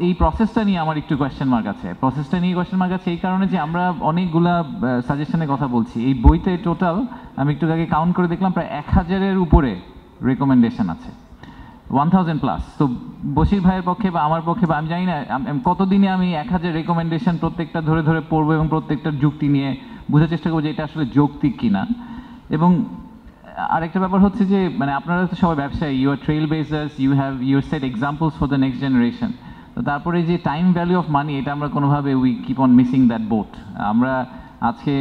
এই প্রসেসটা নিয়ে আমার একটু কোয়েশ্চেন মার্ক আছে। প্রসেসটা নিয়ে কোয়েশ্চেন মার্ক আছে এই কারণে যে আমরা অনেকগুলা সাজেশনের কথা বলছি। এই বইতে টোটাল আমি একটু আগে কাউন্ট করে দেখলাম প্রায় 1000-এর উপরে রেকমেন্ডেশন আছে, 1000+। তো বশির ভাইয়ের পক্ষে বা আমার পক্ষে বা আমি জানি না কতদিনে আমি 1000 রেকমেন্ডেশন প্রত্যেকটা ধরে ধরে পড়বো এবং প্রত্যেকটার যুক্তি নিয়ে বোঝার চেষ্টা করবো যে এটা আসলে যৌক্তিক কিনা। এবং আরেকটা ব্যাপার হচ্ছে যে মানে আপনারা তো সবাই ব্যবসায়ী, you are trailblazers, you set examples for the next generation. তো তারপরে যে টাইম ভ্যালু অফ মানি, এটা আমরা কোনোভাবে we keep on missing that boat. আমরা আজকে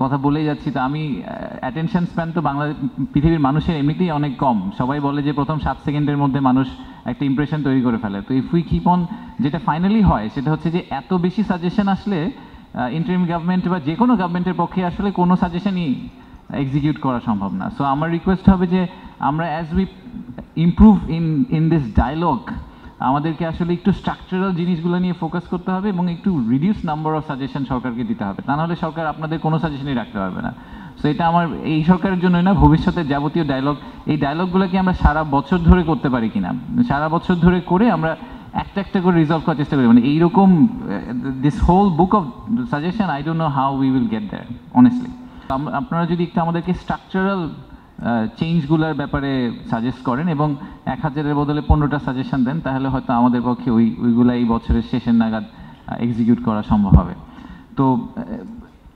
কথা বলেই যাচ্ছি, তো আমি অ্যাটেনশন স্প্যান তো পৃথিবীর মানুষের এমনিতেই অনেক কম। সবাই বলে যে প্রথম 7 সেকেন্ডের মধ্যে মানুষ একটা ইমপ্রেশন তৈরি করে ফেলে। তো ইফ উই কিপ অন, যেটা ফাইনালি হয় সেটা হচ্ছে যে এত বেশি সাজেশন আসলে ইন্টারিম গভর্নমেন্ট বা যে কোনো গভর্নমেন্টের পক্ষে আসলে কোনো সাজেশনই এক্সিকিউট করা সম্ভব না। সো আমার রিকোয়েস্ট হবে যে আমরা as we improve in this dialogue, আমাদেরকে আসলে একটু স্ট্রাকচারাল জিনিসগুলো নিয়ে ফোকাস করতে হবে এবং একটু রিডিউস নাম্বার অফ সাজেশন সরকারকে দিতে হবে। তা নাহলে সরকার আপনাদের কোনো সাজেশনই রাখতে পারবে না। সো এটা আমার এই সরকারের জন্যই না, ভবিষ্যতের যাবতীয় ডায়লগ, এই ডায়লগগুলোকে আমরা সারা বছর ধরে করতে পারি কিনা, সারা বছর ধরে করে আমরা একটা একটা করে রিজলভ করার চেষ্টা করি। মানে এইরকম this whole book of suggestion, I don't know how we will get there honestly. আপনারা যদি একটু আমাদেরকে স্ট্রাকচারাল চেঞ্জগুলোর ব্যাপারে সাজেস্ট করেন এবং 1000-এর বদলে 15টা সাজেশন দেন, তাহলে হয়তো আমাদের পক্ষে ওইগুলো এই বছরের শেষের নাগাদ এক্সিকিউট করা সম্ভব হবে। তো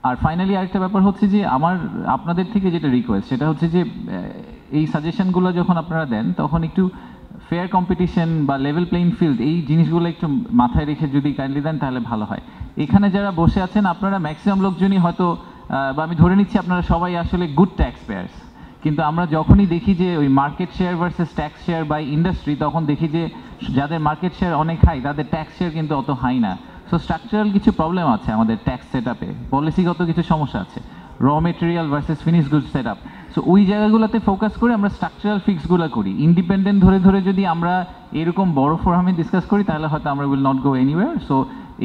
আর ফাইনালি আরেকটা ব্যাপার হচ্ছে যে আমার আপনাদের থেকে যেটা রিকোয়েস্ট সেটা হচ্ছে যে এই সাজেশনগুলো যখন আপনারা দেন তখন একটু ফেয়ার কম্পিটিশন বা লেভেল প্লেইং ফিল্ড, এই জিনিসগুলো একটু মাথায় রেখে যদি কাইন্ডলি দেন তাহলে ভালো হয়। এখানে যারা বসে আছেন আপনারা ম্যাক্সিমাম লোকজনই হয়তো বা আমি ধরে নিচ্ছি আপনারা সবাই আসলে গুড ট্যাক্স পেয়ার্স, কিন্তু আমরা যখনই দেখি যে ওই market share versus tax share by industry, তখন দেখি যে যাদের মার্কেট শেয়ার অনেক হাই তাদের ট্যাক্স শেয়ার কিন্তু অত হাই না। সো স্ট্রাকচারাল কিছু প্রবলেম আছে আমাদের ট্যাক্স সেট আপে, পলিসিগত কিছু সমস্যা আছে, র material versus finish goods set up. So ওই জায়গাগুলোতে ফোকাস করে আমরা স্ট্রাকচারাল ফিক্সগুলো করি। ইন্ডিপেন্ডেন্ট ধরে ধরে যদি আমরা এরকম বড় ফোরামে ডিসকাস করি তাহলে হয়তো আমরা will not go anywhere. So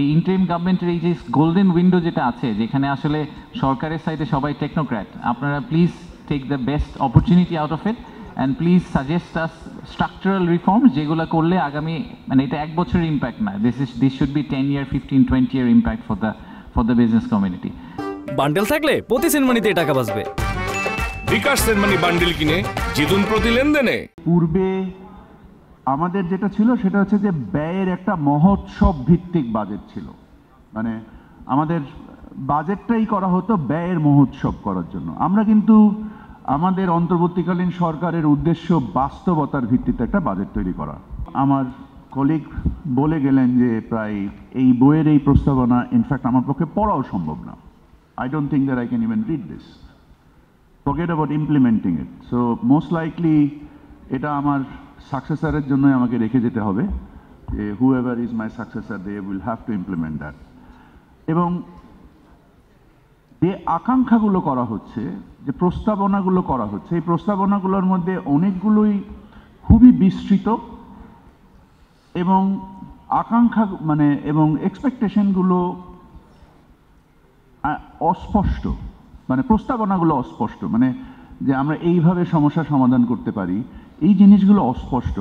এই ইন্টারিম গভর্নমেন্টের এই যে গোল্ডেন উইন্ডো যেটা আছে, যেখানে আসলে সরকারের সাইডে সবাই টেকনোক্র্যাট, আপনারা please take the best opportunity out of it and please suggest us structural reforms যেগুলো করলে আগামী মানে এটা এক বছরের ইম্প্যাক্ট না, this should be 10-year 15-20-year impact for the business community। Bundle থাকলে প্রতি সেনমানিতে টাকা বাঁচবে। বিকাশ সেনমানি বান্ডেল কিনে জিতুন প্রতি লেনদেনে। পূর্বে আমাদের যেটা ছিল সেটা হচ্ছে যে ব্যয়ের একটা মহোৎসব ভিত্তিক বাজেট ছিল, মানে আমাদের বাজেটটাই করা হতো ব্যয়ের মহোৎসব করার জন্য। আমরা কিন্তু আমাদের অন্তর্বর্তীকালীন সরকারের উদ্দেশ্য বাস্তবতার ভিত্তিতে একটা বাজেট তৈরি করা। আমার কলিগ বলে গেলেন যে প্রায় এই বইয়ের এই প্রস্তাবনা ইনফ্যাক্ট আমার পক্ষে পড়াও সম্ভব না। I don't think that I can even read this, forget about implementing it. So most likely এটা আমার সাকসেসরের জন্যই আমাকে রেখে যেতে হবে, যে whoever is my successor they will have to implement that. এবং যে আকাঙ্ক্ষাগুলো করা হচ্ছে, যে প্রস্তাবনাগুলো করা হচ্ছে, এই প্রস্তাবনাগুলোর মধ্যে অনেকগুলোই খুবই বিস্তৃত এবং আকাঙ্ক্ষা মানে এবং এক্সপেকটেশনগুলো অস্পষ্ট, মানে প্রস্তাবনাগুলো অস্পষ্ট, মানে যে আমরা এইভাবে সমস্যা সমাধান করতে পারি, এই জিনিসগুলো অস্পষ্ট।